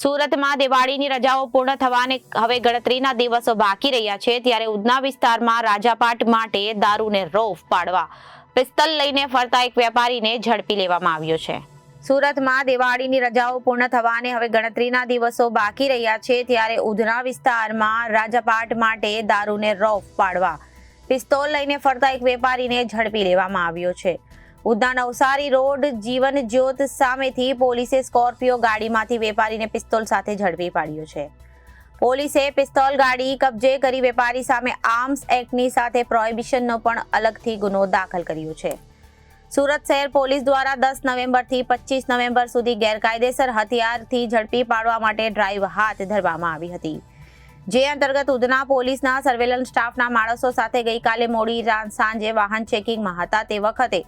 સુરતમાં દિવાળીની રજાઓ પૂર્ણ થવાને હવે ગણતરીના દિવસો બાકી રહ્યા છે, ત્યારે ઉધના વિસ્તારમાં રાજાપાટ માટે દારૂને રોફ પાડવા પિસ્તલ લઈને ફરતા એક વેપારીને ઝડપી લેવામાં આવ્યો છે। સુરતમાં દિવાળીની રજાઓ પૂર્ણ થવાને હવે ગણતરીના દિવસો બાકી રહ્યા છે, ત્યારે ઉધના વિસ્તારમાં રાજાપાટ માટે દારૂને રોફ પાડવા પિસ્તોલ લઈને ફરતા એક વેપારીને ઝડપી લેવામાં આવ્યો છે। ઉધના નવસારી રોડ જીવન જ્યોત સામેથી પોલીસે સ્કોર્પિયો ગાડીમાંથી વેપારીને પિસ્તોલ સાથે ઝડપી પાડ્યો છે। પોલીસે પિસ્તોલ ગાડી કબજે કરી વેપારી સામે આર્મ્સ એક્ટની સાથે પ્રોહિબિશનનો પણ અલગથી ગુનો દાખલ કર્યો છે। સુરત શહેર પોલીસ દ્વારા 10 નવેમ્બરથી 25 નવેમ્બર સુધી ગેરકાયદેસર હથિયારથી ઝડપી પાડવા માટે ડ્રાઈવ હાથ ધરવામાં આવી હતી, જે અંતર્ગત ઉધના પોલીસના સર્વેલન્સ સ્ટાફના માણસો સાથે ગઈકાલે મોડી સાંજે વાહન ચેકિંગમાં હતા તે વખતે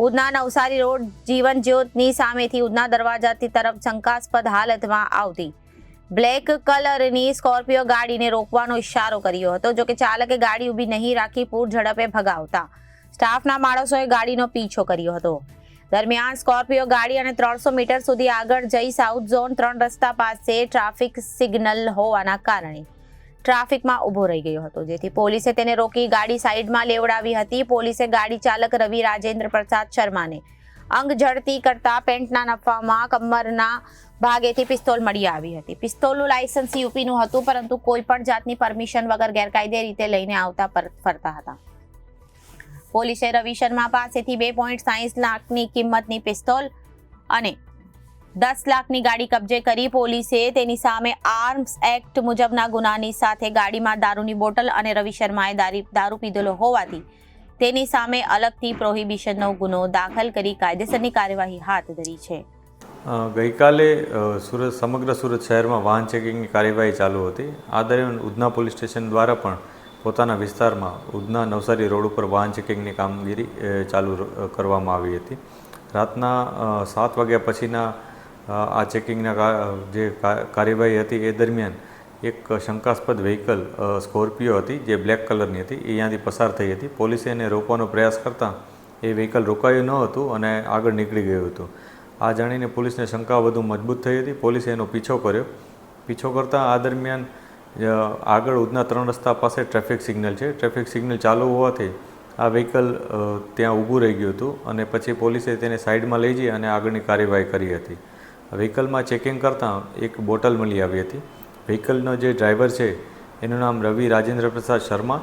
ઉધના નવસારી રોડ જીવન જ્યોતની સામેથી ઉધના દરવાજાથી તરફ શંકાસ્પદ હાલતમાં આવતી બ્લેક કલરની સ્કોર્પિયો ગાડીને રોકવાનો ઇશારો કર્યો હતો, જો કે ચાલકે ગાડી ઊભી નહીં રાખી પૂર ઝડપે ભગાવતા સ્ટાફના માણસોએ ગાડીનો પીછો કર્યો હતો। દરમિયાન સ્કોર્પિયો ગાડી અને 300 મીટર સુધી આગળ જઈ સાઉથ ઝોન 3 રસ્તા પાસે ટ્રાફિક સિગ્નલ હોવાના કારણે ટ્રાફિકમાં ઊભો રહી ગયો હતો, જેથી પોલીસે તેને રોકી ગાડી સાઈડમાં લેવડાવી હતી। પોલીસે ગાડી ચાલક રવિ રાજેન્દ્ર પ્રસાદ શર્માને અંગ ઝડતી કરતા પેન્ટના નફામાં કમરના ભાગેથી પિસ્તોલ મળી આવી હતી। પિસ્તોલનું લાયસન્સ યુપીનું હતું, પરંતુ કોઈ પણ જાતની પરમિશન વગર ગેરકાયદે રીતે લઈને આવતા ફરતા હતા। પોલીસે રવિ શર્મા પાસેથી 2.60 લાખની કિંમતની પિસ્તોલ અને 10 લાખની ગાડી કબજે કરી પોલીસે તેની સામે આર્મ્સ એક્ટ મુજબના ગુનાની સાથે ગાડીમાં દારૂની બોટલ અને રવિ શર્માએ દારૂ પીધેલો હોવાથી તેની સામે અલગથી પ્રોહિબિશનનો ગુનો દાખલ કરી કાયદેસરની કાર્યવાહી હાથ ધરી છે। ગઈકાલે સમગ્ર સુરત શહેરમાં વાહન ચેકિંગની કાર્યવાહી ચાલુ હતી। આ દરમિયાન ઉધના પોલીસ સ્ટેશન દ્વારા પણ પોતાના વિસ્તારમાં ઉધના નવસારી રોડ ઉપર વાહન ચેકિંગની કામગીરી ચાલુ કરવામાં આવી હતી। રાતના 7 વાગ્યા પછીના આ ચેકિંગના જે કાર્યવાહી હતી એ દરમિયાન એક શંકાસ્પદ વ્હીકલ સ્કોર્પિયો હતી જે બ્લેક કલરની હતી, એ અહીંયાથી પસાર થઈ હતી। પોલીસે એને રોકવાનો પ્રયાસ કરતાં એ વ્હીકલ રોકાયું ન હતું અને આગળ નીકળી ગયું હતું। આ જાણીને પોલીસને શંકા વધુ મજબૂત થઈ હતી। પોલીસે એનો પીછો કર્યો। પીછો કરતાં આ દરમિયાન આગળ ઉધના 3 રસ્તા પાસે ટ્રાફિક સિગ્નલ છે, ટ્રાફિક સિગ્નલ ચાલુ હોવાથી આ વ્હીકલ ત્યાં ઊભું રહી ગયું હતું અને પછી પોલીસે તેને સાઈડમાં લઈ જઈ અને આગળની કાર્યવાહી કરી હતી। વ્હીકલમાં ચેકિંગ કરતાં એક બોટલ મળી આવી હતી। વ્હીકલનો જે ડ્રાઈવર છે એનું નામ રવિ રાજેન્દ્ર પ્રસાદ શર્મા,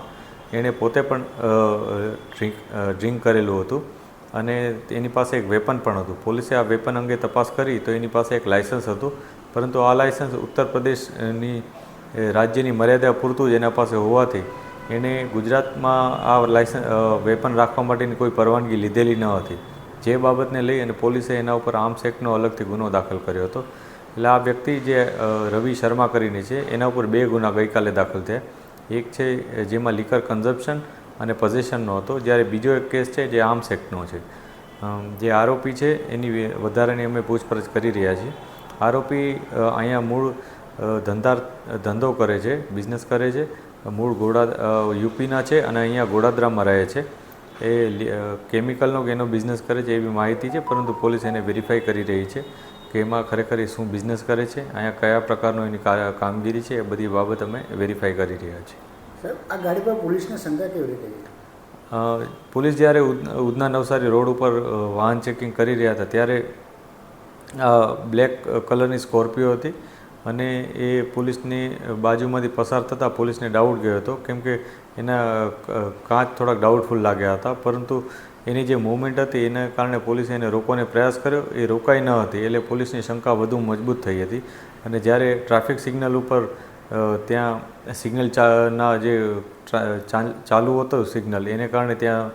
એણે પોતે પણ ડ્રિંક કરેલું હતું અને એની પાસે એક વેપન પણ હતું। પોલીસે આ વેપન અંગે તપાસ કરી તો એની પાસે એક લાયસન્સ હતું, પરંતુ આ લાયસન્સ ઉત્તર પ્રદેશની રાજ્યની મર્યાદા પૂરતું જ એના પાસે હોવાથી એણે ગુજરાતમાં આ વેપન રાખવા માટેની કોઈ પરવાનગી લીધેલી ન હતી, જે બાબતને લઈ અને પોલીસે એના ઉપર આર્મ્સ એક્ટનો અલગથી ગુનો દાખલ કર્યો હતો। એટલે આ વ્યક્તિ જે રવિ શર્મા કરીને છે એના ઉપર 2 ગુના ગઈકાલે દાખલ થયા। એક છે જેમાં લિકર કન્ઝપ્શન અને પોઝેશનનો હતો, જ્યારે બીજો એક કેસ છે જે આર્મ્સ એક્ટનો છે। જે આરોપી છે એની વધારાની અમે પૂછપરછ કરી રહ્યા છીએ। આરોપી અહીંયા મૂળ ધંધો કરે છે, બિઝનેસ કરે છે, મૂળ યુપીના છે અને અહીંયા ગોડાદરામાં રહે છે। એ કેમિકલનો કે એનો બિઝનેસ કરે છે એવી માહિતી છે, પરંતુ પોલીસ એને વેરીફાઈ કરી રહી છે કે એમાં ખરેખર એ શું બિઝનેસ કરે છે, અહીંયા કયા પ્રકારનો એની કામગીરી છે, એ બધી બાબત અમે વેરીફાઈ કરી રહ્યા છીએ। સર, આ ગાડી પર પોલીસને શંકા કેવી રીતે? પોલીસ જ્યારે ઉધના નવસારી રોડ ઉપર વાહન ચેકિંગ કરી રહ્યા હતા ત્યારે બ્લેક કલરની સ્કોર્પિયો હતી અને એ પોલીસની બાજુમાંથી પસાર થતાં પોલીસને ડાઉટ ગયો હતો, કેમ કે એના કાચ થોડાક ડાઉટફુલ લાગ્યા હતા, પરંતુ એની જે મૂવમેન્ટ હતી એના કારણે પોલીસે એને રોકવાનો પ્રયાસ કર્યો, એ રોકાઈ ન હતી, એટલે પોલીસની શંકા વધુ મજબૂત થઈ હતી। અને જ્યારે ટ્રાફિક સિગ્નલ ઉપર ત્યાં સિગ્નલના જે ચાલુ હતો સિગ્નલ, એને કારણે ત્યાં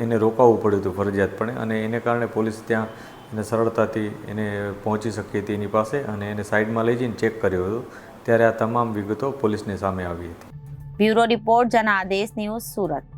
એને રોકાવવું પડ્યું હતું ફરજિયાતપણે, અને એને કારણે પોલીસ ત્યાં એને સરળતાથી એને પહોંચી શકી હતી એની પાસે અને એને સાઈડમાં લઈ જઈને ચેક કર્યો હતો, ત્યારે આ તમામ વિગતો પોલીસની સામે આવી હતી। Bureau report, Janadesh news, Surat.